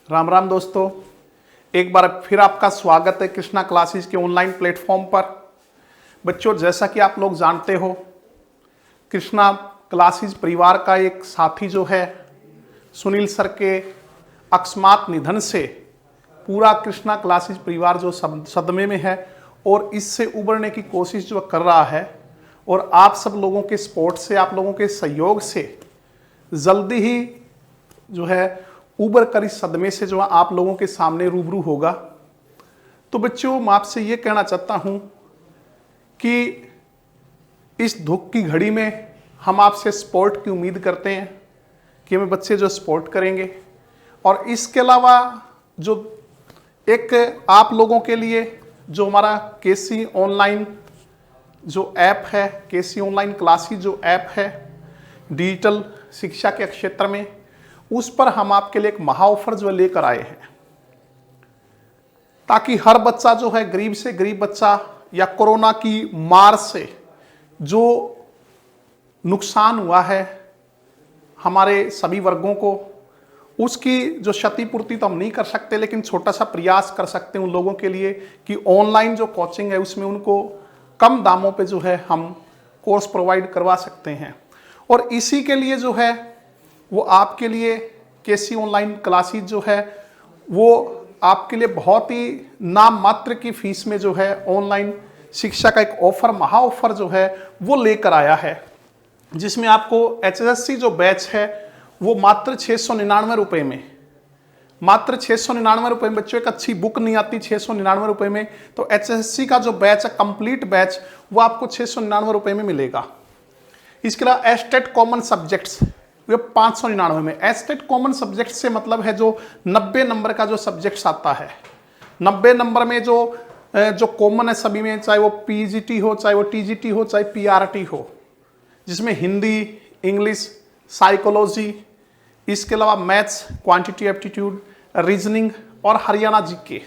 राम राम दोस्तों, एक बार फिर आपका स्वागत है कृष्णा क्लासेस के ऑनलाइन प्लेटफॉर्म पर। बच्चों, जैसा कि आप लोग जानते हो, कृष्णा क्लासेस परिवार का एक साथी जो है सुनील सर के अकस्मात निधन से पूरा कृष्णा क्लासेस परिवार जो सदमे में है और इससे उबरने की कोशिश जो कर रहा है, और आप सब लोगों के सपोर्ट से, आप लोगों के सहयोग से जल्दी ही जो है उबर कर इस सदमे से जो आप लोगों के सामने रूबरू होगा। तो बच्चों, मैं आपसे ये कहना चाहता हूँ कि इस दुख की घड़ी में हम आपसे सपोर्ट की उम्मीद करते हैं कि हमें बच्चे जो सपोर्ट करेंगे। और इसके अलावा जो एक आप लोगों के लिए जो हमारा केसी ऑनलाइन जो ऐप है, केसी ऑनलाइन क्लासेस जो ऐप है डिजिटल शिक्षा के क्षेत्र में, उस पर हम आपके लिए एक महा ऑफर जो लेकर आए हैं, ताकि हर बच्चा जो है, गरीब से गरीब बच्चा या कोरोना की मार से जो नुकसान हुआ है हमारे सभी वर्गों को, उसकी जो क्षतिपूर्ति तो हम नहीं कर सकते, लेकिन छोटा सा प्रयास कर सकते हैं उन लोगों के लिए कि ऑनलाइन जो कोचिंग है उसमें उनको कम दामों पे जो है हम कोर्स प्रोवाइड करवा सकते हैं। और इसी के लिए जो है वो आपके लिए केसी ऑनलाइन क्लासेस जो है वो आपके लिए बहुत ही नाम मात्र की फीस में जो है ऑनलाइन शिक्षा का एक ऑफर, महा ऑफर जो है वो लेकर आया है, जिसमें आपको एचएसएससी जो बैच है वो मात्र 699 रुपये में, मात्र 699 रुपये में बच्चों, एक अच्छी बुक नहीं आती 699 रुपये में। तो एचएसएससी का जो बैच है, कंप्लीट बैच, वो आपको 699 रुपये में मिलेगा। इसके अलावा एस्टेट कॉमन सब्जेक्ट्स वे 599 में। एस्टेट कॉमन सब्जेक्ट से मतलब है जो 90 नंबर का जो सब्जेक्ट्स आता है, 90 नंबर में जो कॉमन है सभी में, चाहे वो पीजीटी हो, चाहे वो टीजीटी हो, चाहे पीआरटी हो, जिसमें हिंदी, इंग्लिश, साइकोलॉजी, इसके अलावा मैथ्स, क्वांटिटी एप्टीट्यूड, रीजनिंग और हरियाणा जीके,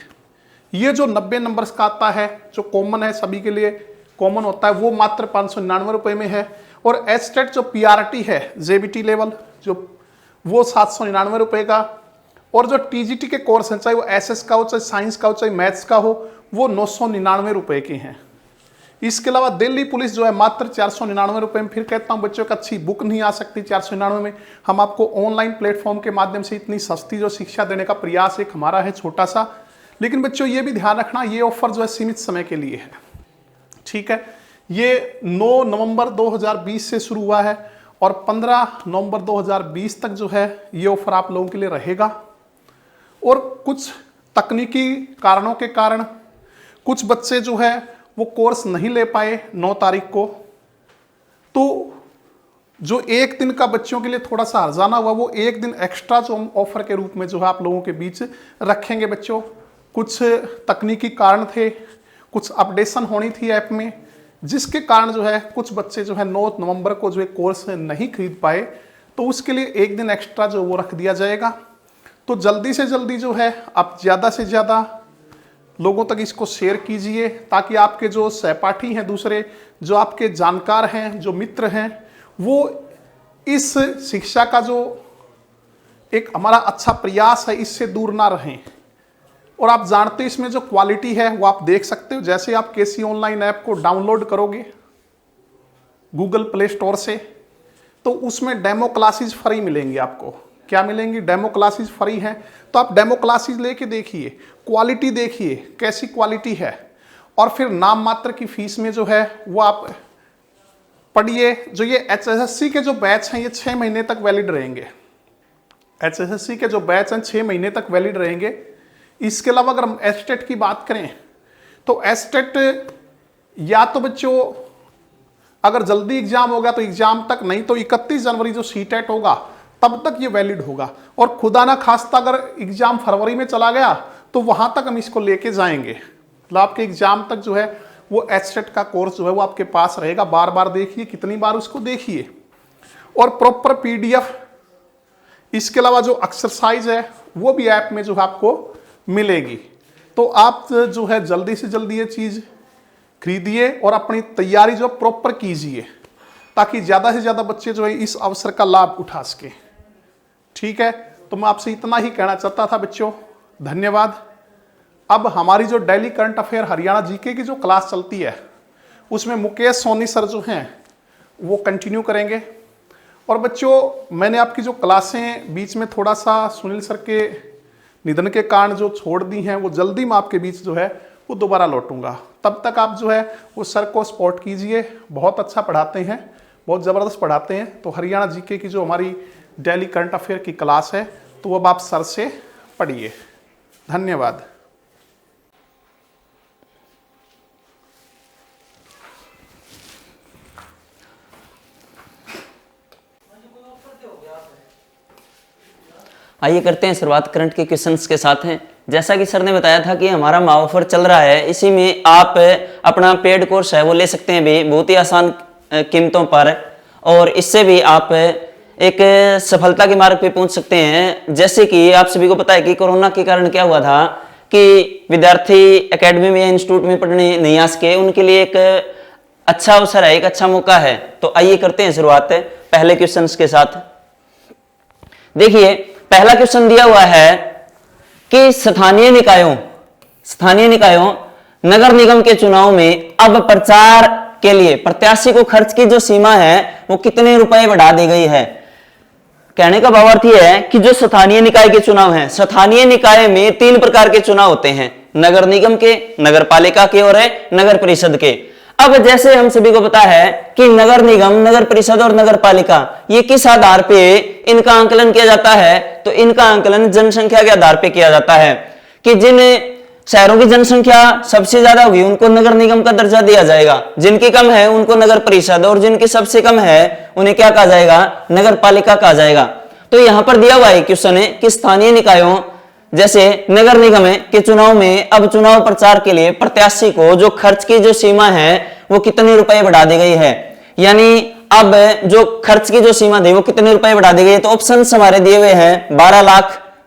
ये जो 90 नंबर्स का आता है जो कॉमन है, सभी के लिए कॉमन होता है, वो मात्र 599 रुपये में है। और एस्टेट जो पीआरटी है, जेबीटी लेवल जो, वो 799 रुपये का। और जो टीजीटी के कोर्स हैं, चाहे वो एसएस का हो, चाहे साइंस का हो, चाहे मैथ्स का हो, वो 999 रुपये के हैं। इसके अलावा दिल्ली पुलिस जो है मात्र 499 रुपये में। फिर कहता हूँ बच्चों का अच्छी बुक नहीं आ सकती 499 में। हम आपको ऑनलाइन प्लेटफॉर्म के माध्यम से इतनी सस्ती जो शिक्षा देने का प्रयास एक हमारा है छोटा सा, लेकिन बच्चों ये भी ध्यान रखना, ये ऑफर जो है सीमित समय के लिए है, ठीक है। ये 9 नवंबर 2020 से शुरू हुआ है और 15 नवंबर 2020 तक जो है ये ऑफर आप लोगों के लिए रहेगा। और कुछ तकनीकी कारणों के कारण कुछ बच्चे जो है वो कोर्स नहीं ले पाए 9 तारीख को, तो जो एक दिन का बच्चों के लिए थोड़ा सा हर्जाना हुआ, वो एक दिन एक्स्ट्रा जो हम ऑफर के रूप में जो है आप लोगों के बीच रखेंगे बच्चों। कुछ तकनीकी कारण थे, कुछ अपडेशन होनी थी ऐप में, जिसके कारण जो है कुछ बच्चे जो है 9 नवंबर को जो है कोर्स नहीं खरीद पाए, तो उसके लिए एक दिन एक्स्ट्रा जो वो रख दिया जाएगा। तो जल्दी से जल्दी जो है आप ज़्यादा से ज़्यादा लोगों तक इसको शेयर कीजिए, ताकि आपके जो सहपाठी हैं, दूसरे जो आपके जानकार हैं, जो मित्र हैं, वो इस शिक्षा का जो एक हमारा अच्छा प्रयास है इससे दूर ना रहें। और आप जानते हैं इसमें जो क्वालिटी है वो आप देख सकते हो। जैसे आप केसी ऑनलाइन ऐप को डाउनलोड करोगे गूगल प्ले स्टोर से, तो उसमें डेमो क्लासेस फ्री मिलेंगी आपको। क्या मिलेंगी? डेमो क्लासेस फ्री हैं। तो आप डेमो क्लासेस लेके देखिए, क्वालिटी देखिए कैसी क्वालिटी है, और फिर नाम मात्र की फीस में जो है वो आप पढ़िए। जो ये एचएसएससी के जो बैच हैं ये 6 महीने तक वैलिड रहेंगे। एचएसएससी के जो बैच हैं 6 महीने तक वैलिड रहेंगे। इसके अलावा अगर हम एस्टेट की बात करें, तो एस्टेट या तो बच्चों अगर जल्दी एग्जाम होगा तो एग्जाम तक, नहीं तो 31 जनवरी जो सीटेट होगा तब तक ये वैलिड होगा। और खुदा ना खास्ता अगर एग्जाम फरवरी में चला गया तो वहां तक हम इसको लेके जाएंगे, मतलब आपके एग्जाम तक जो है वो एस्टेट का कोर्स जो है वो आपके पास रहेगा। बार बार देखिए, कितनी बार उसको देखिए। और प्रॉपर पीडीएफ, इसके अलावा जो एक्सरसाइज है वो भी ऐप में जो है आपको मिलेगी। तो आप जो है जल्दी से जल्दी ये चीज़ खरीदिए और अपनी तैयारी जो प्रॉपर कीजिए, ताकि ज़्यादा से ज़्यादा बच्चे जो है इस अवसर का लाभ उठा सके, ठीक है। तो तो मैं आपसे इतना ही कहना चाहता था बच्चों, धन्यवाद। अब हमारी जो daily current affair Haryana GK की जो क्लास चलती है उसमें मुकेश सोनी सर जो हैं वो कंटिन्यू करेंगे। और बच्चों मैंने आपकी जो क्लासें बीच में थोड़ा सा सुनील सर के निधन के कारण जो छोड़ दी हैं वो जल्दी मैं आपके बीच जो है वो दोबारा लौटूंगा। तब तक आप जो है वो सर को सपोर्ट कीजिए, बहुत अच्छा पढ़ाते हैं, बहुत ज़बरदस्त पढ़ाते हैं। तो हरियाणा जीके की जो हमारी डेली करंट अफेयर की क्लास है तो अब आप सर से पढ़िए। धन्यवाद। आइए करते हैं शुरुआत करंट के क्वेश्चंस के साथ हैं। जैसा कि सर ने बताया था कि हमारा माँ ऑफर चल रहा है, इसी में आप अपना पेड कोर्स है वो ले सकते हैं भी बहुत ही आसान कीमतों पर, और इससे भी आप एक सफलता के मार्ग पे पहुंच सकते हैं। जैसे कि आप सभी को पता है कि कोरोना के कारण क्या हुआ था कि विद्यार्थी एकेडमी में या इंस्टीट्यूट में पढ़ने नहीं आ सके, उनके लिए एक अच्छा अवसर है, एक अच्छा मौका है। तो आइए करते हैं शुरुआत पहले क्वेश्चन के साथ। देखिए पहला क्वेश्चन दिया हुआ है कि स्थानीय निकायों नगर निगम के चुनाव में अब प्रचार के लिए प्रत्याशी को खर्च की जो सीमा है वो कितने रुपए बढ़ा दी गई है। कहने का भावार्थ यह है कि जो स्थानीय निकाय के चुनाव हैं, स्थानीय निकाय में 3 प्रकार के चुनाव होते हैं, नगर निगम के, नगर पालिका के और नगर परिषद के। अब जैसे हम सभी को पता है कि नगर निगम, नगर परिषद और नगर पालिका ये किस आधार पे इनका आंकलन किया जाता है, तो इनका आंकलन जनसंख्या के आधार पे किया जाता है कि जिन शहरों की जनसंख्या सबसे ज्यादा होगी उनको नगर निगम का दर्जा दिया जाएगा, जिनकी कम है उनको नगर परिषद, और जिनकी सबसे कम है उन्हें क्या कहा जाएगा, नगर पालिका कहा जाएगा। तो यहां पर दिया हुआ है क्वेश्चन है कि स्थानीय निकायों जैसे नगर निगम के चुनाव में अब चुनाव प्रचार के लिए प्रत्याशी को जो खर्च की जो सीमा है वो कितने रुपए बढ़ा दी गई है। यानी अब जो खर्च की जो सीमा थी वो कितने रुपए बढ़ा दी गई है। तो ऑप्शन हमारे दिए हुए हैं 12 लाख,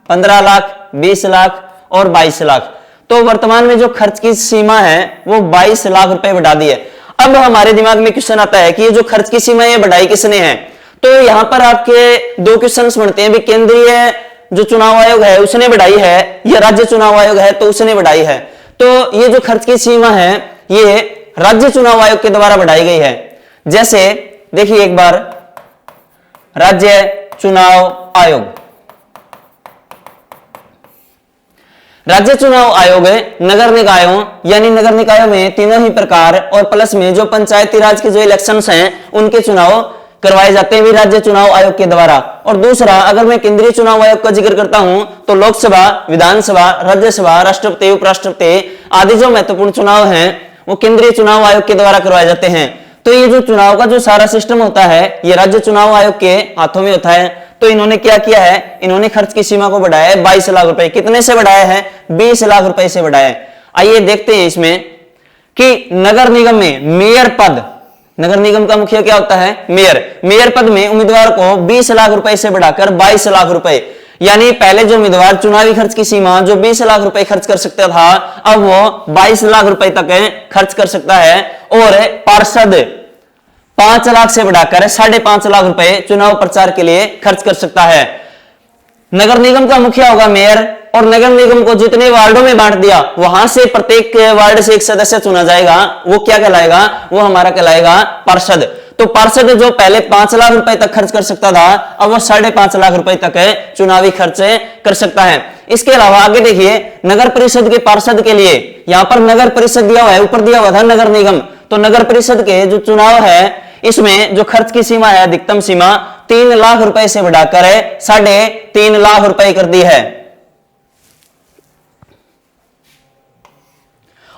15 लाख, 20 लाख और 22 लाख। तो वर्तमान में जो खर्च की सीमा है वो 22 लाख रुपए बढ़ा दी है। अब हमारे दिमाग में क्वेश्चन आता है कि ये जो खर्च की सीमा ये बढ़ाई किसने है। तो यहां पर आपके 2 क्वेश्चन बनते हैं, केंद्रीय जो चुनाव आयोग है उसने बढ़ाई है या राज्य चुनाव आयोग है तो उसने बढ़ाई है। तो ये जो खर्च की सीमा है ये राज्य चुनाव आयोग के द्वारा बढ़ाई गई है। जैसे देखिए एक बार, राज्य चुनाव आयोग, राज्य चुनाव आयोग नगर निकायों यानी नगर निकायों में तीनों ही प्रकार और प्लस में जो पंचायती राज के जो इलेक्शंस हैं उनके चुनाव करवाए जाते हैं भी राज्य चुनाव आयोग के द्वारा। और दूसरा, अगर मैं केंद्रीय चुनाव आयोग का जिक्र करता हूं तो लोकसभा, विधानसभा, राज्यसभा, राष्ट्रपति, उपराष्ट्रपति आदि जो महत्वपूर्ण चुनाव हैं वो केंद्रीय चुनाव आयोग के द्वारा करवाए जाते हैं। तो ये जो चुनाव का जो सारा सिस्टम होता है ये राज्य चुनाव आयोग के हाथों में होता है। तो इन्होंने क्या किया है, इन्होंने खर्च की सीमा को बढ़ाया है 22 लाख रुपए। कितने से बढ़ाया है, 20 लाख रुपए से बढ़ाया है। आइए देखते हैं इसमें कि नगर निगम में मेयर पद, नगर निगम का मुखिया क्या होता है, मेयर पद में उम्मीदवार को 20 लाख रुपए से बढ़ाकर 22 लाख रुपए, यानी पहले जो उम्मीदवार चुनावी खर्च की सीमा जो 20 लाख रुपए खर्च कर सकता था अब वो 22 लाख रुपए तक खर्च कर सकता है। और पार्षद 5 लाख से बढ़ाकर 5.5 लाख रुपए चुनाव प्रचार के लिए खर्च कर सकता है। नगर निगम का मुखिया होगा मेयर, और नगर निगम को जितने वार्डों में बांट दिया वहां से प्रत्येक वार्ड से एक सदस्य चुना जाएगा, वो क्या कहलाएगा, वो हमारा कहलाएगा पार्षद। तो पार्षद जो पहले 5 लाख रुपए तक खर्च कर सकता था अब वो 5.5 लाख रुपए तक चुनावी खर्च कर सकता है। इसके अलावा आगे देखिए, नगर परिषद के पार्षद के लिए यहां पर नगर परिषद दिया हुआ है, ऊपर दिया हुआ था नगर निगम, तो नगर परिषद के जो चुनाव है इसमें जो खर्च की सीमा है अधिकतम सीमा 3 लाख रुपए से बढ़ाकर 3.5 लाख रुपए कर दी है।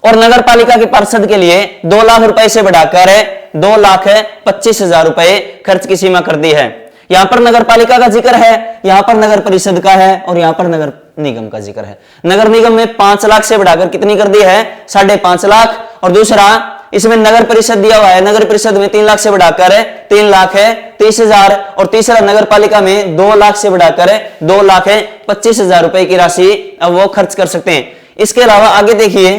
और नगर पालिका के पार्षद के लिए 2 लाख रुपए से बढ़ाकर 2,25,000 रुपए खर्च की सीमा कर दी है। यहां पर नगर पालिका का जिक्र है, यहां पर नगर परिषद का है और यहां पर नगर निगम का जिक्र है। नगर निगम में 5 लाख से बढ़ाकर कितनी कर दी है, 5.5 लाख। और दूसरा इसमें नगर परिषद दिया हुआ है, नगर परिषद में 3 लाख से बढ़ाकर 3,30,000। और तीसरा नगर पालिका में 2 लाख से बढ़ाकर 2,25,000 रुपए की राशि अब वो खर्च कर सकते हैं। इसके अलावा आगे देखिए,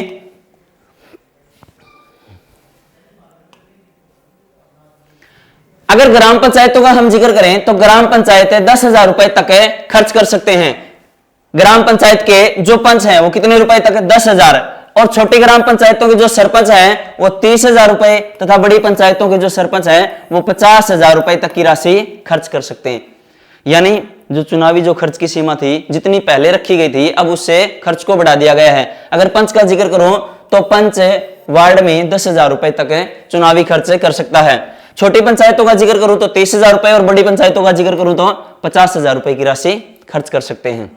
अगर ग्राम पंचायतों का हम जिक्र करें तो ग्राम पंचायतें 10,000 रुपए तक खर्च कर सकते हैं। ग्राम पंचायत के जो पंच हैं वो कितने रुपए तक है? 10,000। और छोटी ग्राम पंचायतों के जो सरपंच हैं वो 30,000 रुपए तथा बड़ी पंचायतों के जो सरपंच हैं वो 50,000 रुपए तक की राशि खर्च कर सकते हैं। यानी जो चुनावी जो खर्च की सीमा थी जितनी पहले रखी गई थी अब उससे खर्च को बढ़ा दिया गया है। अगर पंच का जिक्र करूं तो पंच वार्ड में 10,000 रुपए तक चुनावी खर्च कर सकता है। छोटी पंचायतों का जिक्र करूं तो 30,000 रुपए और बड़ी पंचायतों का जिक्र करूं तो 50,000 रुपए की राशि खर्च कर सकते हैं।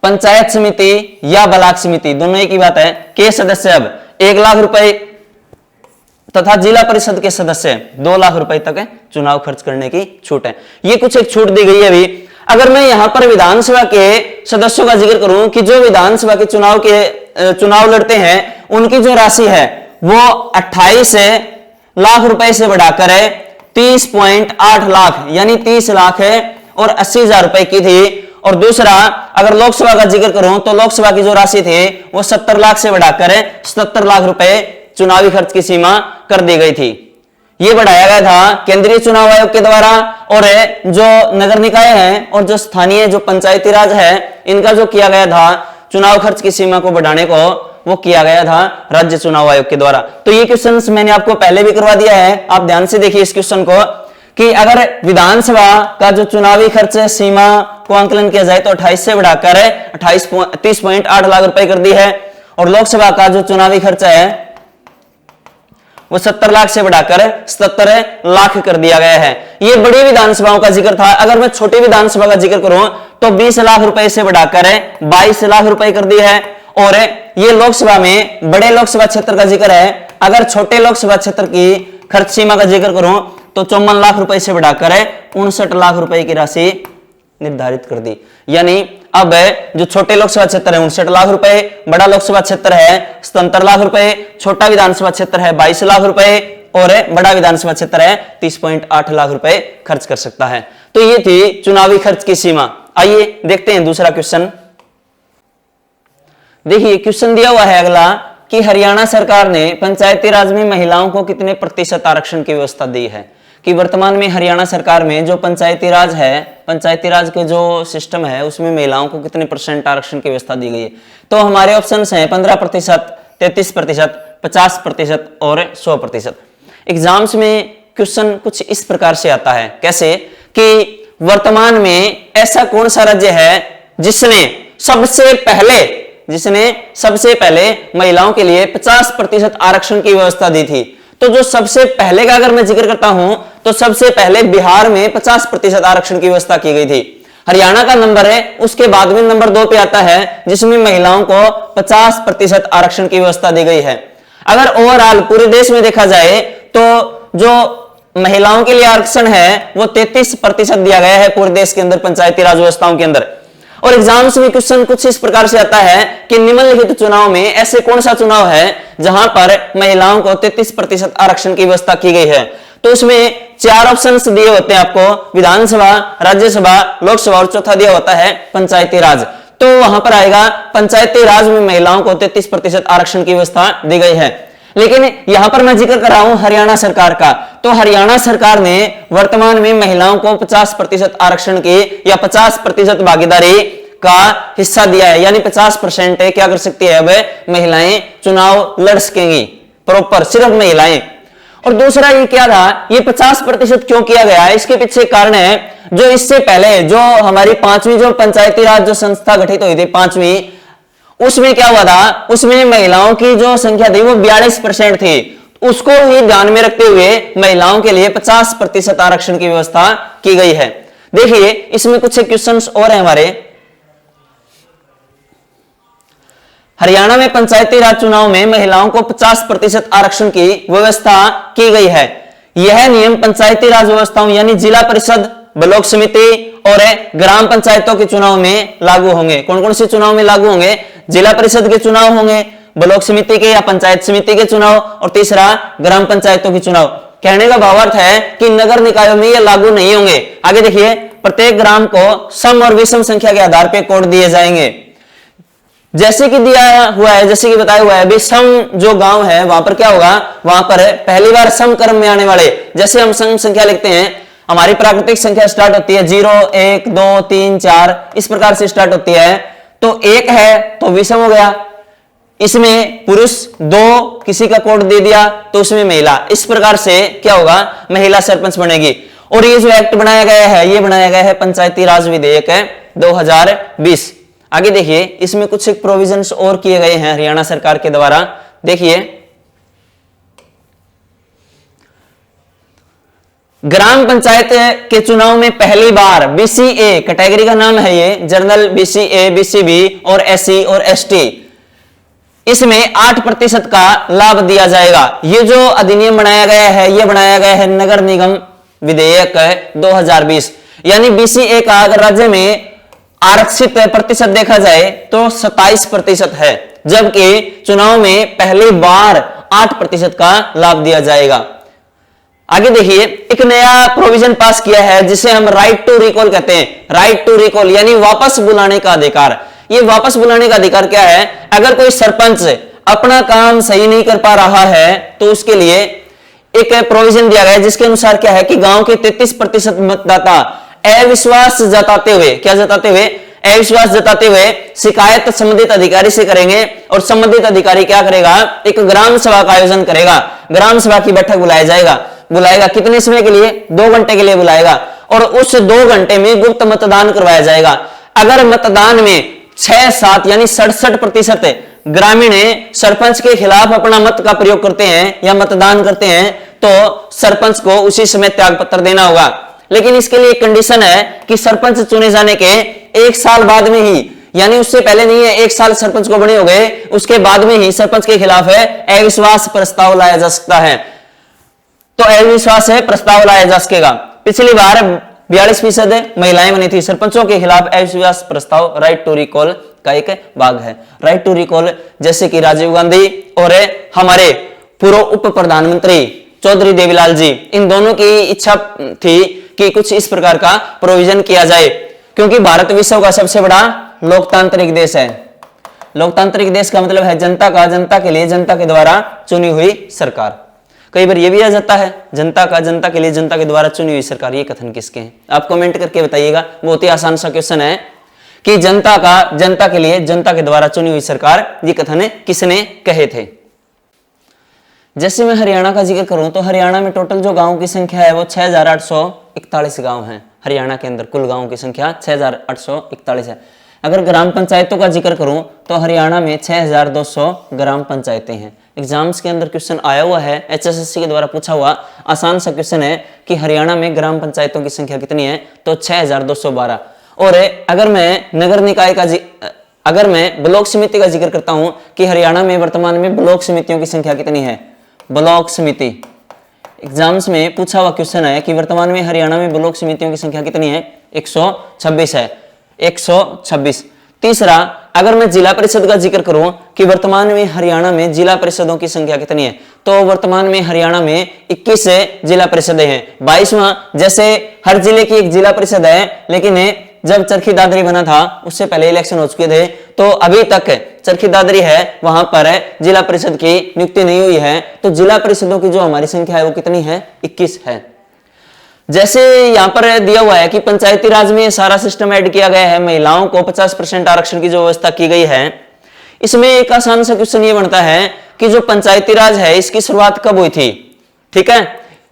पंचायत समिति या ब्लॉक समिति दोनों एक ही बात है के सदस्य अब 1 लाख रुपए तथा जिला परिषद के सदस्य 2 लाख रुपए तक चुनाव खर्च करने की छूट है। ये कुछ एक छूट दी गई है अभी। अगर मैं यहां पर विधानसभा के सदस्यों का जिक्र करूं कि जो विधानसभा के चुनाव लड़ते हैं उनकी जो राशि है वो 28 लाख रुपए से बढ़ाकर 30.8 लाख यानी 30 लाख और 80,000 रुपए की थी। और दूसरा अगर लोकसभा का जिक्र करूं तो लोकसभा की जो राशि थी वो 70 लाख से बढ़ाकर 77 लाख रुपए चुनावी खर्च की सीमा कर दी गई थी। ये बढ़ाया गया था केंद्रीय चुनाव आयोग के द्वारा। और जो नगर निकाय हैं और जो स्थानीय जो पंचायती राज है इनका जो किया गया था चुनाव खर्च की सीमा को बढ़ाने को वो किया गया था राज्य चुनाव आयोग के द्वारा। तो ये क्वेश्चन मैंने आपको पहले भी करवा दिया है, आप ध्यान से देखिए इस क्वेश्चन को कि अगर विधानसभा का जो चुनावी खर्च सीमा को आंकलन किया जाए तो 28 से बढ़ाकर 30.8 लाख रुपए कर दी है। और लोकसभा का जो चुनावी खर्च है वो 70 लाख से बढ़ाकर 77 लाख कर दिया गया है। ये बड़ी विधानसभाओं का जिक्र था। अगर मैं छोटी विधानसभा का जिक्र करूं तो 20 लाख रुपए से बढ़ाकर 22 लाख रुपए कर दी है। और ये लोकसभा में बड़े लोकसभा क्षेत्र का जिक्र है। अगर छोटे लोकसभा क्षेत्र की खर्च सीमा का जिक्र करूं तो 54 लाख रुपए से बढ़ाकर 59 लाख रुपए की राशि निर्धारित कर दी। यानी अब जो छोटे लोकसभा क्षेत्र है 59 लाख रुपए, बड़ा लोकसभा क्षेत्र है 77 लाख रुपए, छोटा विधानसभा क्षेत्र है 22 लाख रुपए और बड़ा विधानसभा क्षेत्र है 30.8 लाख रुपए खर्च कर सकता है। तो ये थी चुनावी खर्च की सीमा। आइए देखते हैं दूसरा क्वेश्चन। देखिए क्वेश्चन दिया हुआ है अगला कि हरियाणा सरकार ने पंचायती राज में महिलाओं को कितने प्रतिशत आरक्षण की व्यवस्था दी है। कि वर्तमान में हरियाणा सरकार में जो पंचायती राज है, पंचायती राज के जो सिस्टम है उसमें महिलाओं को कितने % आरक्षण की व्यवस्था दी गई है। तो हमारे ऑप्शंस हैं 15%, 33%, 50% और 100%। एग्जाम्स में क्वेश्चन कुछ इस प्रकार से आता है, कैसे कि वर्तमान में ऐसा कौन सा राज्य है जिसने सबसे पहले महिलाओं के लिए 50% आरक्षण की व्यवस्था दी थी। तो जो सबसे पहले का अगर मैं जिक्र करता हूं तो सबसे पहले बिहार में 50% आरक्षण की व्यवस्था की गई थी। हरियाणा का नंबर है, उसके बाद में नंबर 2 पे आता है जिसमें महिलाओं को 50% आरक्षण की व्यवस्था दी गई है। अगर ओवरऑल पूरे देश में देखा जाए तो जो महिलाओं के लिए आरक्षण है वो 33% दिया गया है पूरे देश के अंदर पंचायती राज व्यवस्थाओं के अंदर। और एग्जाम्स में क्वेश्चन कुछ इस प्रकार से आता है कि निम्नलिखित चुनाव में ऐसे कौन सा चुनाव है जहां पर महिलाओं को 33% आरक्षण की व्यवस्था की गई है। तो उसमें 4 ऑप्शंस दिए होते हैं आपको, विधानसभा, राज्यसभा, लोकसभा और चौथा दिया होता है पंचायती राज। तो वहां पर आएगा पंचायती राज में महिलाओं को 33% आरक्षण की व्यवस्था दी गई है। लेकिन यहां पर मैं जिक्र कर रहा हूं हरियाणा सरकार का। तो हरियाणा सरकार ने वर्तमान में महिलाओं को 50% आरक्षण की या 50% भागीदारी का हिस्सा दिया है। यानी 50% क्या कर सकती है अब महिलाएं चुनाव लड़ सकेंगी, प्रॉपर सिर्फ महिलाएं। और दूसरा ये क्या था, ये 50% क्यों किया गया है, इसके पीछे कारण है जो इससे पहले जो हमारी 5वीं जो पंचायती राज जो संस्था गठित हुई थी 5वीं, उसमें क्या हुआ था, उसमें महिलाओं की जो संख्या थी वो 42% थी। उसको ही ध्यान में रखते हुए महिलाओं के लिए 50% आरक्षण की व्यवस्था की गई है। देखिए इसमें कुछ क्वेश्चंस और हैं हमारे। हरियाणा में पंचायती राज चुनाव में महिलाओं को 50% आरक्षण की व्यवस्था की गई है। यह नियम पंचायती राज व्यवस्थाओं यानी जिला परिषद, ब्लॉक समिति और ग्राम पंचायतों के चुनाव में लागू होंगे। कौन कौन से चुनाव में लागू होंगे, जिला परिषद के चुनाव होंगे, ब्लॉक समिति के या पंचायत समिति के चुनाव और तीसरा ग्राम पंचायतों के चुनाव। कहने का भावार्थ है कि नगर निकायों में ये लागू नहीं होंगे। आगे देखिए, प्रत्येक ग्राम को सम और विषम संख्या के आधार पर कोड दिए जाएंगे। जैसे कि दिया हुआ है, जैसे कि बताया हुआ है अभी, सम जो गांव है वहां पर क्या होगा, वहां पर पहली बार सम क्रम में आने वाले, जैसे हम सम संख्या लिखते हैं, हमारी प्राकृतिक संख्या स्टार्ट होती है 0 1 2 3 4 इस प्रकार से स्टार्ट होती है। तो एक है तो विषम हो गया, इसमें पुरुष, दो किसी का कोड दे दिया तो उसमें महिला, इस प्रकार से क्या होगा, महिला सरपंच बनेगी। और ये जो एक्ट बनाया गया है, ये बनाया गया है पंचायती राज विधेयक 2020। आगे देखिए, इसमें कुछ एक प्रोविजंस और किए गए हैं हरियाणा सरकार के द्वारा। देखिए, ग्राम पंचायत के चुनाव में पहली बार बीसीए कैटेगरी का नाम है, ये जनरल, बीसीए, बीसीबी और एससी और एसटी, इसमें 8% का लाभ दिया जाएगा। ये जो अधिनियम बनाया गया है, ये बनाया गया है नगर निगम विधेयक 2020। यानी बीसीए का अगर राज्य में आरक्षित प्रतिशत देखा जाए तो 27% है, जबकि चुनाव में पहली बार 8% का लाभ दिया जाएगा। आगे देखिए, एक नया प्रोविजन पास किया है जिसे हम राइट टू रिकॉल कहते हैं। राइट टू रिकॉल यानी वापस बुलाने का अधिकार। ये वापस बुलाने का अधिकार क्या है, अगर कोई सरपंच अपना काम सही नहीं कर पा रहा है तो उसके लिए एक प्रोविजन दिया गया है, जिसके अनुसार क्या है कि गांव के 33% मतदाता अविश्वास जताते हुए, क्या जताते हुए, अविश्वास जताते हुए शिकायत संबंधित अधिकारी से करेंगे, और संबंधित अधिकारी क्या करेगा, एक ग्राम सभा का आयोजन करेगा। ग्राम सभा की बैठक बुलाएगा कितने समय के लिए, 2 घंटे के लिए बुलाएगा, और उस 2 घंटे में गुप्त मतदान करवाया जाएगा। अगर मतदान में 6-7 यानी 67% ग्रामीण सरपंच के खिलाफ अपना मत का प्रयोग करते हैं या मतदान करते हैं तो सरपंच को उसी समय त्यागपत्र देना होगा। लेकिन इसके लिए एक कंडीशन है कि सरपंच चुने जाने के 1 साल बाद में ही, यानी उससे पहले नहीं है, 1 साल सरपंच को बने हो गए उसके बाद में ही सरपंच के खिलाफ है अविश्वास प्रस्ताव लाया जा सकता है। तो अविश्वास है प्रस्ताव लाया जा सकेगा। पिछली बार 42% महिलाएं बनी थी। सरपंचों के खिलाफ अविश्वास प्रस्ताव राइट टू रिकॉल का एक भाग है। राइट टू रिकॉल जैसे कि राजीव गांधी और हमारे पूर्व उप प्रधानमंत्री चौधरी देवीलाल जी, इन दोनों की इच्छा थी कि कुछ इस प्रकार का प्रोविजन किया जाए, क्योंकि भारत विश्व का सबसे बड़ा लोकतांत्रिक देश है। लोकतांत्रिक देश का मतलब है जनता का, जनता के लिए, जनता के द्वारा चुनी हुई सरकार। कई बार यह भी आ जाता है जनता का, जनता के लिए, जनता के द्वारा चुनी हुई सरकार। ये कथन किसके हैं, आप कमेंट करके बताइएगा। बहुत ही आसान सा क्वेश्चन है कि जनता का, जनता के लिए, जनता के द्वारा चुनी हुई सरकार, ये कथन किसने कहे थे। जैसे मैं हरियाणा का जिक्र करूं तो हरियाणा में टोटल जो गांवों की संख्या है वो 6841 गांव हैं। हरियाणा के अंदर कुल गांवों की संख्या 6841 है। अगर ग्राम पंचायतों का जिक्र करूं तो हरियाणा में 6200 ग्राम पंचायतें हैं। एग्जाम्स के अंदर क्वेश्चन आया हुआ है, HSSC के द्वारा पूछा हुआ आसान सा क्वेश्चन है कि हरियाणा में ग्राम पंचायतों की संख्या कितनी है, तो 6212। और अगर मैं नगर निकाय का अगर मैं ब्लॉक समिति का जिक्र करता हूं कि हरियाणा में वर्तमान में ब्लॉक समितियों की संख्या कितनी है, ब्लॉक समिति एग्जाम्स में पूछा हुआ क्वेश्चन है कि वर्तमान में हरियाणा में ब्लॉक समितियों की संख्या कितनी है, 126 है, 126। तीसरा, अगर मैं जिला परिषद का जिक्र करूं कि वर्तमान में हरियाणा में जिला परिषदों की संख्या कितनी है, तो वर्तमान में हरियाणा में 21 जिला परिषदें हैं। 22वां, जैसे हर जिले की एक जिला परिषद है, लेकिन जब चरखी दादरी बना था उससे पहले इलेक्शन हो चुके थे, तो अभी तक चरखी दादरी है वहां पर जिला परिषद की नियुक्ति नहीं हुई है। तो जिला परिषदों की जो हमारी संख्या है वो कितनी है, 21 है। जैसे यहां पर दिया हुआ है कि पंचायती राज में सारा सिस्टम ऐड किया गया है, महिलाओं को 50% आरक्षण की जो व्यवस्था की गई है। इसमें एक आसान सा क्वेश्चन ये बनता है कि जो पंचायती राज है इसकी शुरुआत कब हुई थी। ठीक है,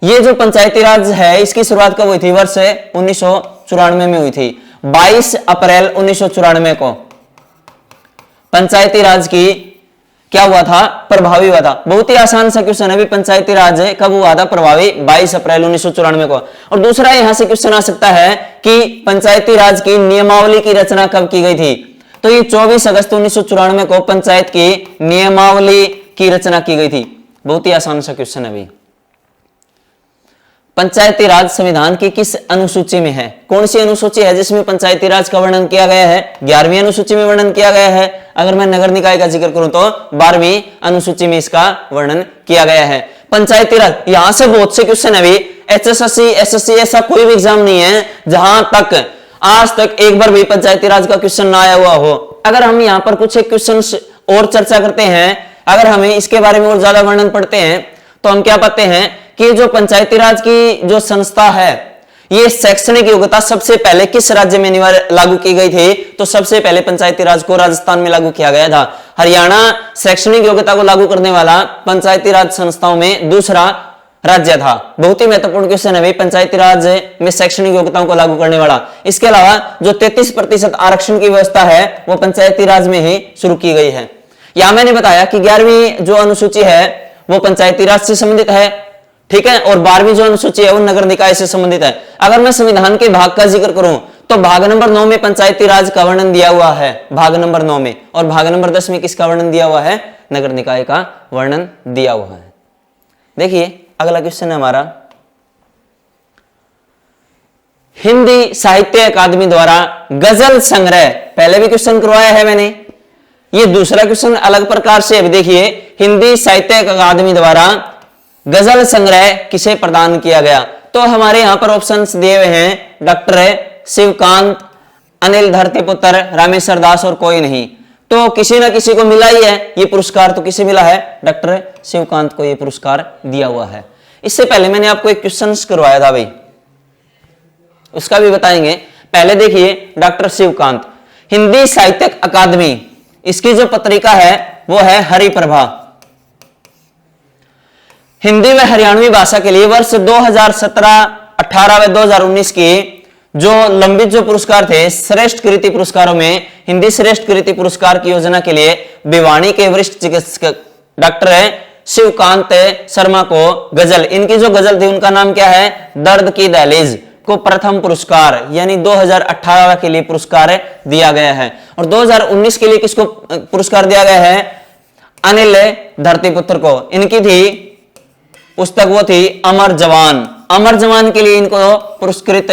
ये जो पंचायती राज है इसकी शुरुआत कब हुई थी, वर्ष 1994 में हुई थी। 22 अप्रैल 1994 को पंचायती राज की क्या हुआ था, प्रभावी हुआ था। बहुत ही आसान सा क्वेश्चन है, अभी पंचायती राज कब हुआ था प्रभावी, 22 अप्रैल 1994 को। और दूसरा यहां से क्वेश्चन आ सकता है कि पंचायती राज की नियमावली की रचना कब की गई थी, तो ये 24 अगस्त 1994 को पंचायत की नियमावली की रचना की गई थी। बहुत ही आसान सा क्वेश्चन है। अभी पंचायती राज संविधान की किस अनुसूची में है, कौन सी अनुसूची है जिसमें पंचायती राज का वर्णन किया गया है, 11वीं अनुसूची में वर्णन किया गया है। अगर मैं नगर निकाय का जिक्र करूं तो 12वीं अनुसूची में इसका वर्णन किया गया है। पंचायती राज, यहां से बहुत से क्वेश्चन है। अभी HSSC, SSC ऐसा कोई भी एग्जाम नहीं है जहां तक आज तक एक बार भी पंचायती राज का क्वेश्चन ना आया हुआ हो। अगर हम यहाँ पर कुछ एक क्वेश्चंस और चर्चा करते हैं, अगर हमें इसके बारे में और ज्यादा वर्णन पढ़ते हैं तो हम क्या पाते हैं कि जो पंचायती राज की जो संस्था है, ये शैक्षणिक योग्यता सबसे पहले किस राज्य में लागू की गई थी? तो सबसे पहले पंचायती राज को राजस्थान में लागू किया गया था। हरियाणा शैक्षणिक योग्यता को लागू करने वाला पंचायती राज संस्थाओं में दूसरा राज्य था। बहुत ही महत्वपूर्ण क्वेश्चन है भाई, पंचायती राज में शैक्षणिक योग्यताओं को लागू करने वाला। इसके अलावा जो 33% आरक्षण की व्यवस्था है वो पंचायती राज में ही शुरू की गई है। यहां मैंने बताया कि 11वीं जो अनुसूची है वो पंचायती राज से संबंधित है, ठीक है, और 12वीं जो अनुसूची है वो नगर निकाय से संबंधित है। अगर मैं संविधान के भाग का जिक्र करूं तो भाग नंबर 9 में पंचायती राज का वर्णन दिया हुआ है, भाग नंबर 9 में, और भाग नंबर 10 में किसका वर्णन दिया हुआ है? नगर निकाय का वर्णन दिया हुआ है। देखिए अगला क्वेश्चन है हमारा, हिंदी साहित्य अकादमी द्वारा गजल संग्रह, पहले भी क्वेश्चन करवाया है मैंने, ये दूसरा क्वेश्चन अलग प्रकार से। अभी देखिए, हिंदी साहित्य अकादमी द्वारा गजल संग्रह किसे प्रदान किया गया? तो हमारे यहां पर ऑप्शंस दिए हुए हैं, डॉक्टर शिवकांत, अनिल धरतीपुत्र, रामेश्वर दास और कोई नहीं। तो किसी ना किसी को मिला ही है ये पुरस्कार। तो किसे मिला है? डॉक्टर शिवकांत को ये पुरस्कार दिया हुआ है। इससे पहले मैंने आपको एक क्वेश्चन करवाया था भाई, उसका भी बताएंगे। पहले देखिए, डॉक्टर शिवकांत, हिंदी साहित्य अकादमी, इसकी जो पत्रिका है वो है हरिप्रभा। हिंदी व हरियाणवी भाषा के लिए वर्ष 2017, 18 व 2019 की जो लंबित जो पुरस्कार थे, श्रेष्ठ कृति पुरस्कारों में हिंदी श्रेष्ठ कृति पुरस्कार की योजना के लिए भिवानी के वरिष्ठ चिकित्सक डॉक्टर शिवकांत शर्मा को गजल, इनकी जो गजल थी उनका नाम क्या है? दर्द की दहलीज, को प्रथम पुरस्कार यानी 2018 के लिए पुरस्कार दिया गया है। और 2019 के लिए किसको पुरस्कार दिया गया है? अनिल धरतीपुत्र को। इनकी थी पुस्तक, वो थी अमर जवान। अमर जवान के लिए इनको पुरस्कृत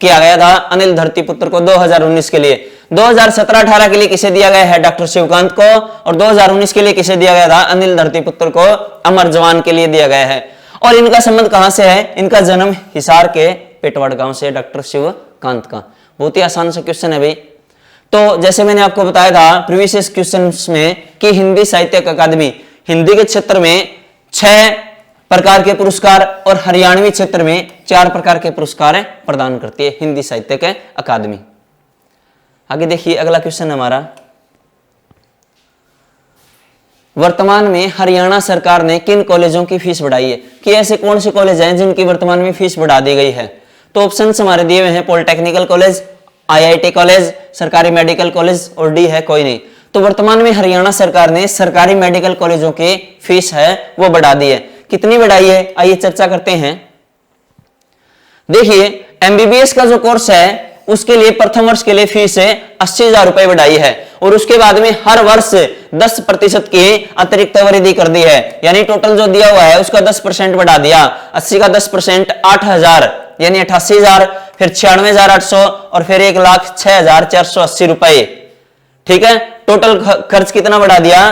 किया गया था, अनिल धरतीपुत्र को 2019 के लिए। 2017-18 के लिए किसे दिया गया है? डॉक्टर शिवकांत को। और 2019 के लिए किसे दिया गया था? अनिल धरतीपुत्र को अमर जवान के लिए दिया गया है। और इनका संबंध कहां से है? इनका जन्म हिसार के पेटवाड़ गांव से, डॉक्टर शिवकांत का। बहुत ही आसान सा क्वेश्चन है भाई। तो जैसे मैंने आपको बताया था प्रीवियस क्वेश्चंस में कि हिंदी साहित्य अकादमी हिंदी के क्षेत्र में 6 प्रकार के पुरस्कार और हरियाणवी क्षेत्र में 4 प्रकार के पुरस्कार प्रदान करती है हिंदी साहित्य के अकादमी। आगे देखिए अगला क्वेश्चन हमारा, वर्तमान में हरियाणा सरकार ने किन कॉलेजों की फीस बढ़ाई है? कि ऐसे कौन से कॉलेज हैं जिनकी वर्तमान में फीस बढ़ा दी गई है? तो ऑप्शंस हमारे दिए हुए हैं, पॉलिटेक्निकल कॉलेज, IIT कॉलेज, सरकारी मेडिकल कॉलेज और डी है कोई नहीं। तो वर्तमान में हरियाणा सरकार ने सरकारी मेडिकल कॉलेजों की फीस है वो बढ़ा दी है। कितनी बढ़ाई है? आइए चर्चा करते हैं। देखिए, MBBS का जो कोर्स है उसके लिए प्रथम वर्ष के लिए फीस 80,000 रुपए बढ़ाई है, और उसके बाद में हर वर्ष 10% की अतिरिक्त वृद्धि कर दी है। यानी टोटल जो दिया हुआ है उसका 10% बढ़ा दिया। 80 का 10% 8,000 यानी 88,000, फिर 96,800 और फिर 1,06,480 रुपए। ठीक है, टोटल खर्च कितना बढ़ा दिया?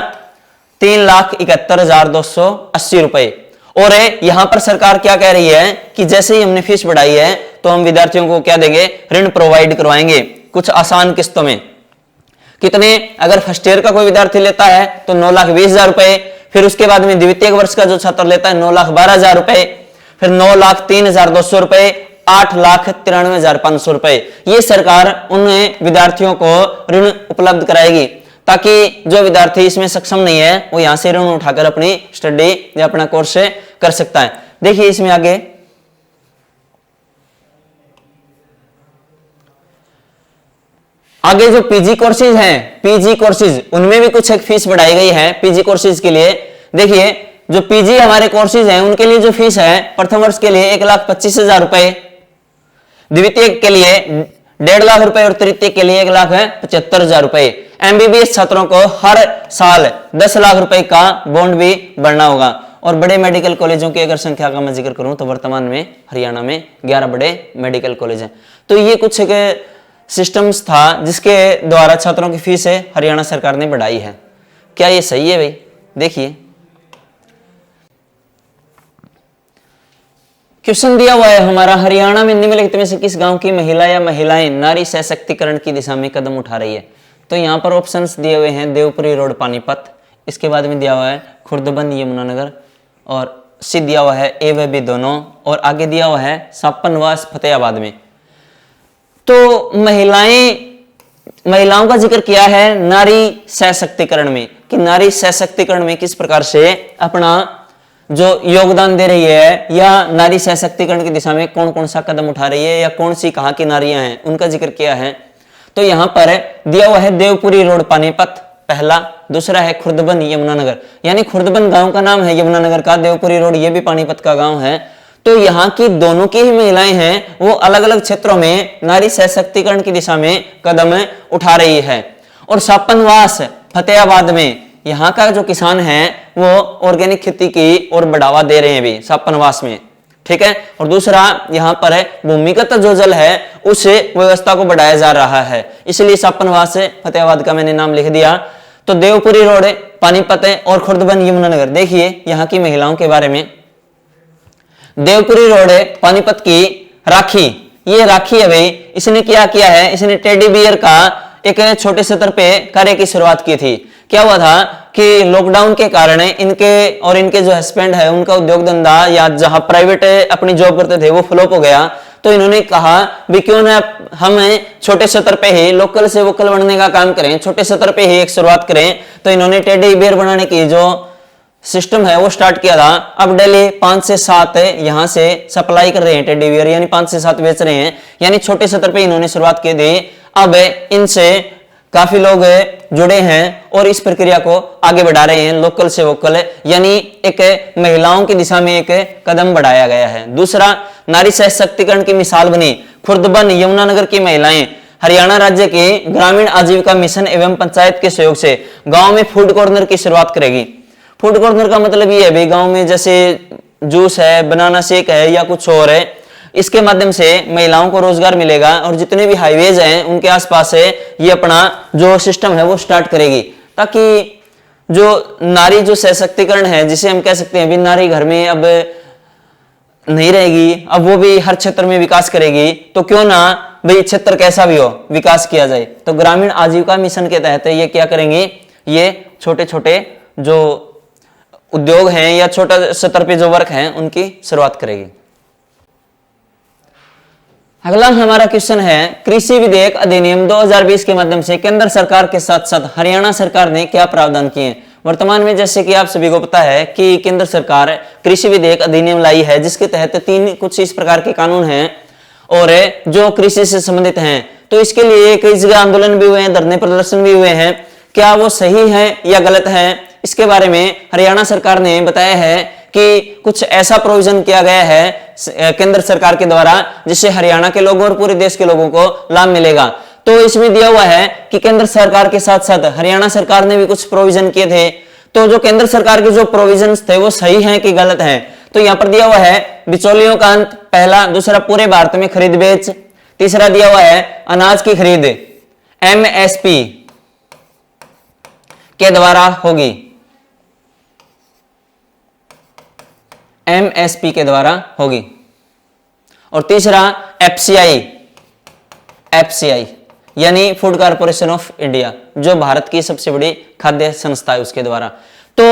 3,71,280 रुपए। और यहां पर सरकार क्या कह रही है कि जैसे ही हमने फीस बढ़ाई है तो हम विद्यार्थियों को क्या देंगे? ऋण प्रोवाइड करवाएंगे कुछ आसान किस्तों में। कितने? अगर फर्स्ट ईयर का कोई विद्यार्थी लेता है तो 9,20,000 रुपए, फिर उसके बाद में द्वितीय वर्ष का जो छात्र लेता है 9,12,000 रुपए, फिर 9,03,200 रुपए, 8,93,500 रुपए। ये सरकार उन विद्यार्थियों को ऋण उपलब्ध कराएगी ताकि जो विद्यार्थी इसमें सक्षम नहीं है वो यहां से ऋण उठाकर अपनी स्टडी या अपना कोर्स कर सकता है। देखिए इसमें आगे जो पीजी कोर्सेज हैं, पीजी कोर्सेज उनमें भी कुछ एक फीस बढ़ाई गई है पीजी कोर्सेज के लिए। देखिए जो पीजी हमारे कोर्सेज हैं उनके लिए जो फीस है प्रथम वर्ष के लिए 1,25,000 रुपए, द्वितीय के लिए 1.5 लाख रुपए और तृतीय के लिए 1,75,000 रुपए। MBBS छात्रों को हर साल 10 लाख रुपए का बॉन्ड भी भरना होगा। और बड़े मेडिकल कॉलेजों की अगर संख्या का मैं जिक्र करूं तो वर्तमान में हरियाणा में 11 बड़े मेडिकल कॉलेज हैं। तो ये कुछ एक सिस्टम्स था जिसके द्वारा छात्रों की फीस हरियाणा सरकार ने बढ़ाई है। क्या ये सही है भाई? देखिए क्वेश्चन दिया हुआ है हमारा, हरियाणा में निम्नलिखित में से किस गांव की महिला या महिलाएं नारी सशक्तिकरण की दिशा में कदम उठा रही है? तो यहाँ पर ऑप्शंस दिए हुए हैं देवपुरी रोड पानीपत, इसके बाद में दिया हुआ है खुर्दबंद यमुनानगर, और सी दिया हुआ है ए व बी दोनों, और आगे दिया हुआ है सापनवास फतेहाबाद में। तो महिलाओं का जिक्र किया है नारी सशक्तिकरण में, कि नारी सशक्तिकरण में किस प्रकार से अपना जो योगदान दे रही है, या नारी सशक्तिकरण की दिशा में कौन कौन सा कदम उठा रही है, या कौन सी कहाँ की नारियां हैं, उनका जिक्र किया है। तो यहाँ पर दिया हुआ है देवपुरी रोड पानीपत पहला, दूसरा है खुर्दबंद यमुनानगर, यानी खुर्दबंद गांव का नाम है यमुनानगर का, देवपुरी रोड ये भी पानीपत का गांव है। तो यहाँ की दोनों की ही महिलाएं हैं, वो अलग अलग क्षेत्रों में नारी सशक्तिकरण की दिशा में कदम उठा रही है। और सापनवास फतेहाबाद में यहाँ का जो किसान है वो ऑर्गेनिक खेती की और बढ़ावा दे रहे हैं भी सापनवास में, ठीक है। और दूसरा यहाँ पर भूमिगत जो जल है उस व्यवस्था को बढ़ाया जा रहा है, इसलिए सापनवास फतेहाबाद का मैंने नाम लिख दिया। तो देवपुरी रोड पानीपत और खुर्दबंद यमुनानगर, देखिए यहाँ की महिलाओं के बारे में। देवपुरी रोड पानीपत की राखी, ये राखी है भाई, इसने क्या किया है, इसने टेडी बियर का एक छोटे स्तर पे कार्य की शुरुआत की थी। क्या हुआ था कि लॉकडाउन के कारण इनके और इनके जो हस्बैंड है उनका उद्योग धंधा या जहां प्राइवेट अपनी जॉब करते थे वो फ्लॉप हो गया। तो इन्होंने कहा भी क्यों ना हम छोटे स्तर पे ही लोकल से वोकल बनने का काम करें, छोटे स्तर पे ही एक शुरुआत करें। तो इन्होंने टेडी बियर बनाने की जो सिस्टम है वो स्टार्ट किया था। अब डेली 5 से 7 यहाँ से सप्लाई कर रहे हैं टेडी बियर, यानी 5 से 7 बेच रहे हैं, यानी छोटे स्तर पे इन्होंने शुरुआत की थी। अब इनसे काफी लोग जुड़े हैं और इस प्रक्रिया को आगे बढ़ा रहे हैं, लोकल से वोकल, यानी एक महिलाओं की दिशा में एक कदम बढ़ाया गया है। दूसरा, नारी सशक्तिकरण की मिसाल बनी खुर्दबंद यमुनानगर की महिलाएं हरियाणा राज्य के ग्रामीण आजीविका मिशन एवं पंचायत के सहयोग से गांव में फूड कॉर्नर की शुरुआत करेगी। फूड कॉर्नर का मतलब ये है भाई, गांव में जैसे जूस है, बनाना शेक है या कुछ और है, इसके माध्यम से महिलाओं को रोजगार मिलेगा। और जितने भी हाईवेज हैं उनके आसपास है ये अपना जो सिस्टम है वो स्टार्ट करेगी, ताकि जो नारी जो सशक्तिकरण है, जिसे हम कह सकते हैं भी नारी घर में अब नहीं रहेगी, अब वो भी हर क्षेत्र में विकास करेगी। तो क्यों ना भाई क्षेत्र कैसा भी हो विकास किया जाए। तो ग्रामीण आजीविका मिशन के तहत ये क्या करेंगे, ये छोटे छोटे जो उद्योग हैं या छोटा स्तर पे जो वर्क हैं उनकी शुरुआत करेगी। अगला हमारा क्वेश्चन है, कृषि विधेयक अधिनियम 2020 के माध्यम से केंद्र सरकार के साथ साथ हरियाणा सरकार ने क्या प्रावधान किए। वर्तमान में जैसे कि आप सभी को पता है कि केंद्र सरकार कृषि विधेयक अधिनियम लाई है, जिसके तहत 3 कुछ इस प्रकार के कानून हैं और जो कृषि से संबंधित हैं। तो इसके लिए कई जगह आंदोलन भी हुए हैं, धरने प्रदर्शन भी हुए हैं। क्या वो सही है या गलत है, इसके बारे में हरियाणा सरकार ने बताया है कि कुछ ऐसा प्रोविजन किया गया है केंद्र सरकार के द्वारा जिससे हरियाणा के लोगों और पूरे देश के लोगों को लाभ मिलेगा। तो इसमें दिया हुआ है कि केंद्र सरकार के साथ साथ हरियाणा सरकार ने भी कुछ प्रोविजन किए थे। तो जो केंद्र सरकार के जो प्रोविजंस थे वो सही हैं कि गलत हैं। तो यहाँ पर दिया हुआ है बिचौलियों का अंत पहला, दूसरा पूरे भारत में खरीद बेच, तीसरा दिया हुआ है अनाज की खरीद MSP के द्वारा होगी, MSP के द्वारा होगी, और तीसरा FCI यानी फूड कॉर्पोरेशन ऑफ इंडिया, जो भारत की सबसे बड़ी खाद्य संस्था है उसके द्वारा। तो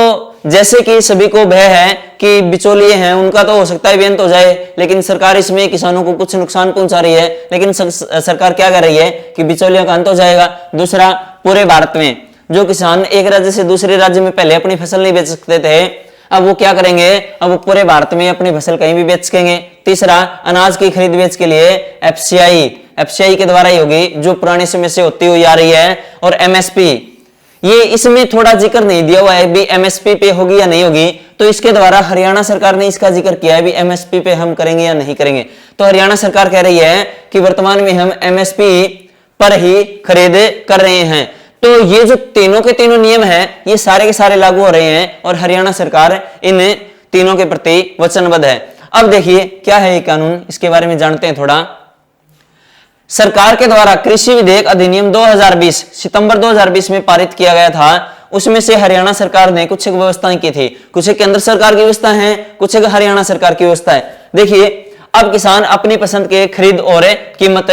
जैसे कि सभी को भय है कि बिचौलिए हैं उनका तो हो सकता है बेअंत हो जाए, लेकिन सरकार इसमें किसानों को कुछ नुकसान पहुंचा रही है, लेकिन सरकार क्या कर रही है कि बिचौलियों का अंत हो जाएगा। दूसरा, पूरे भारत में जो किसान एक राज्य से दूसरे राज्य में पहले अपनी फसल नहीं बेच सकते थे, अब वो क्या करेंगे, अब वो पूरे भारत में अपनी फसल कहीं भी बेच सकेंगे। तीसरा, अनाज की खरीद बेच के लिए FCI के द्वारा ही होगी, जो पुराने समय से होती हुई आ रही है। और MSP, ये इसमें थोड़ा जिक्र नहीं दिया हुआ है भी MSP पे होगी या नहीं होगी, तो इसके द्वारा हरियाणा सरकार ने इसका जिक्र किया है भी MSP पे हम करेंगे या नहीं करेंगे। तो हरियाणा सरकार कह रही है कि वर्तमान में हम MSP पर ही खरीद कर रहे हैं। तो ये जो तीनों के तीनों नियम हैं ये सारे के सारे लागू हो रहे हैं और हरियाणा सरकार इन तीनों के प्रति वचनबद्ध है। अब देखिए क्या है ये कानून, इसके बारे में जानते हैं थोड़ा। सरकार के द्वारा कृषि विधेयक अधिनियम 2020 सितंबर 2020 में पारित किया गया था। उसमें से हरियाणा सरकार ने कुछ एक व्यवस्थाएं की थी, कुछ एक केंद्र सरकार की व्यवस्था है, कुछ एक हरियाणा सरकार की व्यवस्था है। देखिए, अब किसान अपनी पसंद के खरीद और कीमत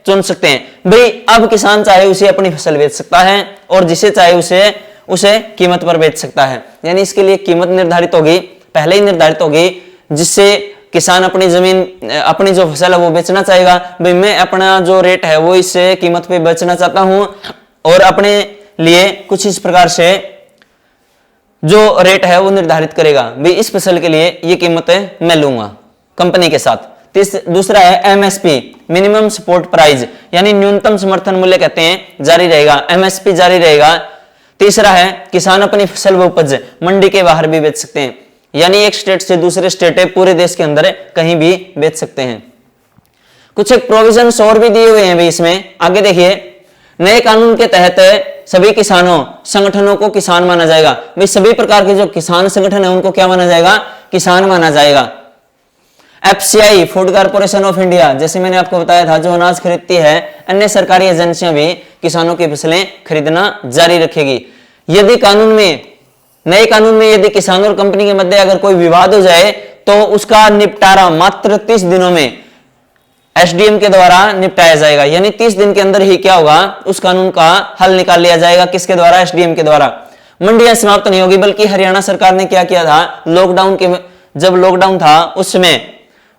चुन सकते हैं। भाई अब किसान चाहे उसे अपनी फसल बेच सकता है और जिसे चाहे उसे कीमत पर बेच सकता है। यानी इसके लिए कीमत निर्धारित होगी, पहले ही निर्धारित होगी, जिससे किसान अपनी जमीन, अपनी जो फसल है वो बेचना चाहेगा। भाई मैं अपना जो रेट है वो इस कीमत पे बेचना चाहता हूं और अपने लिए कुछ इस प्रकार से जो रेट है वो निर्धारित करेगा। भाई इस फसल के लिए ये कीमत मैं लूंगा कंपनी के साथ। दूसरा है एमएसपी, मिनिमम सपोर्ट प्राइस, यानी न्यूनतम समर्थन मूल्य कहते हैं, जारी रहेगा, एमएसपी जारी रहेगा। तीसरा है किसान अपनी फसल व उपज मंडी के बाहर भी बेच सकते हैं, यानी एक स्टेट से दूसरे स्टेट है पूरे देश के अंदर कहीं भी बेच सकते हैं। कुछ एक प्रोविजंस और भी दिए हुए हैं भी इसमें, आगे देखिए। नए कानून के तहत सभी किसानों संगठनों को किसान माना जाएगा। भाई सभी प्रकार के जो किसान संगठन है उनको क्या माना जाएगा? किसान माना जाएगा। FCI, food corporation of India, जैसे मैंने आपको बताया था, जो अनाज खरीदती है, अन्य सरकारी एजेंसियां भी किसानों की फसलें खरीदना जारी रखेगी। यदि नए कानून में यदि किसान और कंपनी के मध्य अगर कोई विवाद हो जाए तो उसका निपटारा मात्र 30 दिनों में एसडीएम के द्वारा निपटाया जाएगा। यानी 30 दिन के अंदर ही क्या होगा, उस कानून का हल निकाल लिया जाएगा। किसके द्वारा? एसडीएम के द्वारा। मंडियां समाप्त नहीं होगी, बल्कि हरियाणा सरकार ने क्या किया था, जब लॉकडाउन था उस समय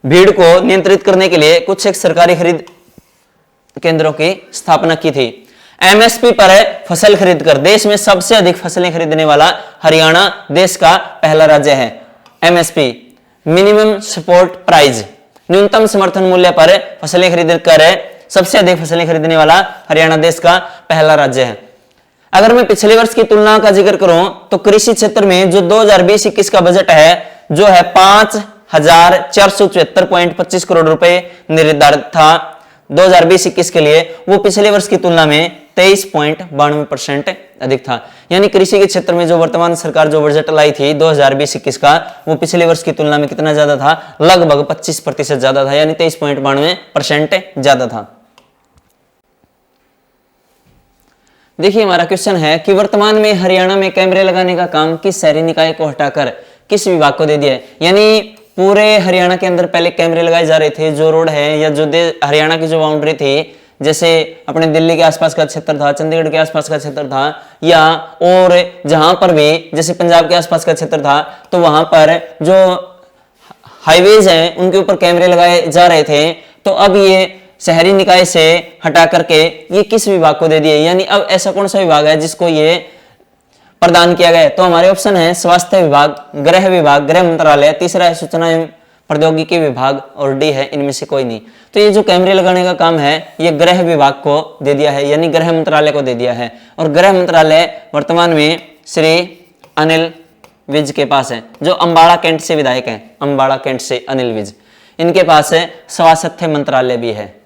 भीड़ को नियंत्रित करने के लिए कुछ एक सरकारी खरीद केंद्रों की स्थापना की थी। एमएसपी पर फसल खरीद कर देश में सबसे अधिक फसलें खरीदने वाला हरियाणा देश का पहला राज्य है। एमएसपी, मिनिमम सपोर्ट प्राइस, न्यूनतम समर्थन मूल्य पर फसलें खरीद कर सबसे अधिक फसलें खरीदने वाला हरियाणा देश का पहला राज्य है। अगर मैं पिछले वर्ष की तुलना का जिक्र करूं तो कृषि क्षेत्र में जो 2020-21 का बजट है जो है 5,474.25 करोड़ रुपए निर्धारित था 2020-21 के लिए, वो पिछले वर्ष की तुलना में 23.92% अधिक था। यानी कृषि के क्षेत्र में जो वर्तमान सरकार जो बजट लाई थी 2020-21 का, वो पिछले वर्ष की तुलना में कितना ज्यादा था? लगभग 25% ज्यादा था, यानी 23.92% ज्यादा था। देखिए हमारा क्वेश्चन है कि वर्तमान में हरियाणा में कैमरे लगाने का काम किस शहरी निकाय को हटाकर किस विभाग को दे दिया है? यानी पूरे हरियाणा के अंदर पहले कैमरे लगाए जा रहे थे, जो रोड है या जो हरियाणा की जो बाउंड्री थी, जैसे अपने दिल्ली के आसपास का क्षेत्र था, चंडीगढ़ के आसपास का क्षेत्र था, या और जहां पर भी जैसे पंजाब के आसपास का क्षेत्र था, तो वहां पर जो हाईवेज हैं उनके ऊपर कैमरे लगाए जा रहे थे। तो अब ये शहरी निकाय से हटा करके ये किस विभाग को दे दिए? यानी अब ऐसा कौन सा विभाग है जिसको ये प्रदान किया गया है? तो हमारे ऑप्शन है स्वास्थ्य विभाग, गृह विभाग, गृह मंत्रालय, तीसरा है सूचना एवं प्रौद्योगिकी विभाग और डी है इनमें से कोई नहीं। तो ये जो कैमरे लगाने का काम है ये गृह विभाग को दे दिया है, यानी गृह मंत्रालय को दे दिया है। और गृह मंत्रालय वर्तमान में श्री अनिल विज के पास है, जो अंबाड़ा कैंट से विधायक हैं। अंबाड़ा कैंट से अनिल विज, इनके पास है स्वास्थ्य मंत्रालय भी है।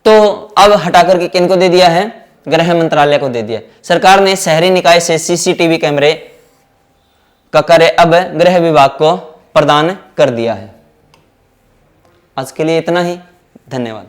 तो अब हटा करके किनको दे दिया है? गृह मंत्रालय को दे दिया। सरकार ने शहरी निकाय से सीसीटीवी कैमरे का कार्य अब गृह विभाग को प्रदान कर दिया है। आज के लिए इतना ही, धन्यवाद।